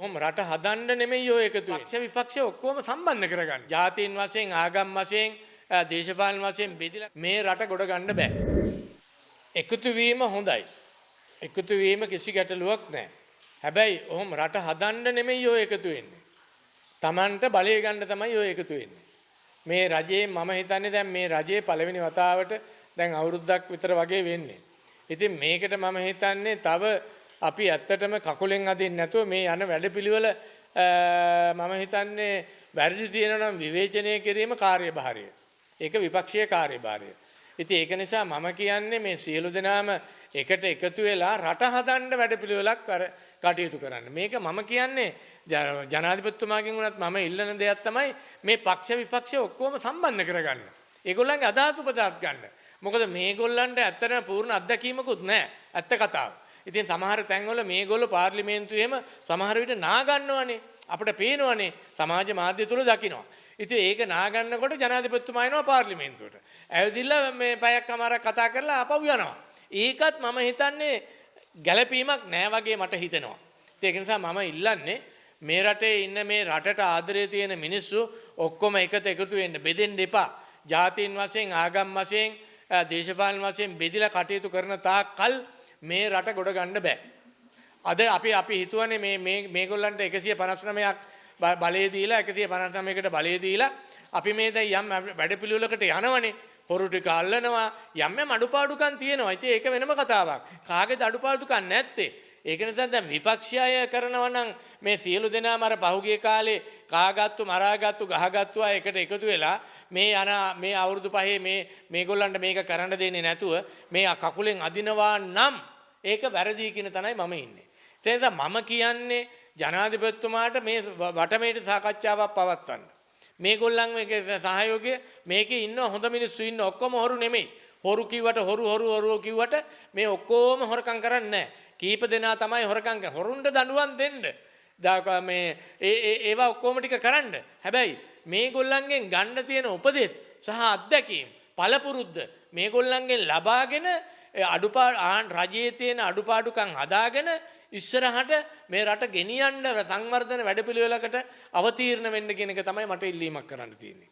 කොහොම රට හදන්න නෙමෙයි ඔය එකතු වෙන්නේ. පක්ෂ විපක්ෂ ඔක්කොම සම්බන්ධ කරගන්න. ජාතීන් වශයෙන් ආගම් වශයෙන් දේශපාලන වශයෙන් බෙදලා මේ රට ගොඩ ගන්න බෑ. එකතු වීම හොඳයි. එකතු වීම කිසි ගැටලුවක් නැහැ. හැබැයි ඔහොම රට හදන්න නෙමෙයි ඔය එකතු වෙන්නේ. Tamanට බලය ගන්න තමයි ඔය එකතු වෙන්නේ. මේ රජයේ මම හිතන්නේ දැන් මේ රජයේ පළවෙනි වතාවට දැන් අවුරුද්දක් විතර වගේ වෙන්නේ. ඉතින් මේකට මම හිතන්නේ තව අපි ඇත්තටම කකුලෙන් අදින්න නැතුව මේ යන වැඩපිළිවෙල මම හිතන්නේ වැරදි තියෙනවා නම් විවේචනය කිරීම කාර්යභාරය. ඒක විපක්ෂීය කාර්යභාරය. ඉතින් ඒක නිසා මම කියන්නේ මේ සියලු දෙනාම එකට එකතු වෙලා රට හදන්න වැඩපිළිවෙලක් කටයුතු කරන්න. මේක මම කියන්නේ ජනාධිපතිතුමාගෙන් උනත් මම ඉල්ලන දෙයක් තමයි මේ පක්ෂ විපක්ෂ ඔක්කොම සම්බන්ධ කරගන්න. ඒගොල්ලන්ගේ අදහස් උපදහස් ගන්න. මොකද මේගොල්ලන්ට ඇත්තටම පූර්ණ අත්දැකීමකුත් නැහැ. ඇත්ත කතාව. ඉතින් සමහර තැන්වල මේගොල්ලෝ පාර්ලිමේන්තුවේම සමහර විට නා ගන්නවනේ. අපිට පේනවනේ සමාජ මාධ්‍ය තුල දකින්නවා. ඉතින් ඒක නා ගන්නකොට ජනාධිපතිතුමා එනවා පාර්ලිමේන්තුවට. ඇවිදilla මේ පැයක් කමාරක් කතා කරලා ආපහු යනවා. ඒකත් මම හිතන්නේ ගැළපීමක් නෑ වගේ මට හිතෙනවා. ඒක නිසා මම ඉල්ලන්නේ මේ රටේ ඉන්න මේ රටට ආදරය තියෙන මිනිස්සු ඔක්කොම එකතු වෙන්න බෙදෙන්න එපා. ජාතීන් වශයෙන් ආගම් වශයෙන් දේශපාලන වශයෙන් බෙදලා කටයුතු කරන තාක් කල් මේ රට ගොඩ ගන්න බෑ. අද අපි හිතුවනේ මේගොල්ලන්ට 159ක් බලය දීලා 159කට බලය දීලා අපි මේ දැන් යම් වැඩපිළිවෙලකට යනවනේ. හොරු ටික අල්ලනවා යම් අඩුපාඩුකම් තියෙනවා. ඉතින් ඒක වෙනම කතාවක්. කාගේද අඩුපාඩුකම් නැත්තේ? ඒක නිසා දැන් විපක්ෂය කරනවා නම් මේ සියලු දෙනාම අර පහුගිය කාලේ කාගත්තු මරාගත්තු ගහගත්තු අය එකට එකතු වෙලා මේ අවුරුදු පහේ මේගොල්ලන්ට මේක කරන්න දෙන්නේ නැතුව මේ කකුලෙන් අදිනවා නම් ඒක වැරදි කියන තැනයි මම ඉන්නේ. ඒ නිසා මම කියන්නේ ජනාධිපතිතුමාට මේ වටමේට සාකච්ඡාවක් පවත්වන්න. මේගොල්ලන් මේකේ සහයෝගය මේකේ ඉන්න හොඳ මිනිස්සු ඉන්න ඔක්කොම හොරු නෙමෙයි. හොරු කිව්වට හොරු කිව්වට මේ ඔක්කොම හොරකම් කරන්නේ නැහැ. කීප දෙනා තමයි හොරකම් කරන්නේ. හොරුන්ට දඬුවම් දෙන්න. මේ ඒවා ඔක්කොම ටික කරන්න. හැබැයි මේගොල්ලන්ගෙන් ගන්න තියෙන උපදෙස් සහ අත්දැකීම් පළපුරුද්ද මේගොල්ලන්ගෙන් ලබාගෙන රජයේ තියෙන අඩුපාඩුකම් හදාගෙන ඉස්සරහට මේ රට ගෙනියන්න සංවර්ධන වැඩපිළිවෙලකට අවතීර්ණ වෙන්න කියන එක තමයි මට ඉල්ලීමක් කරන්න තියෙන්නේ.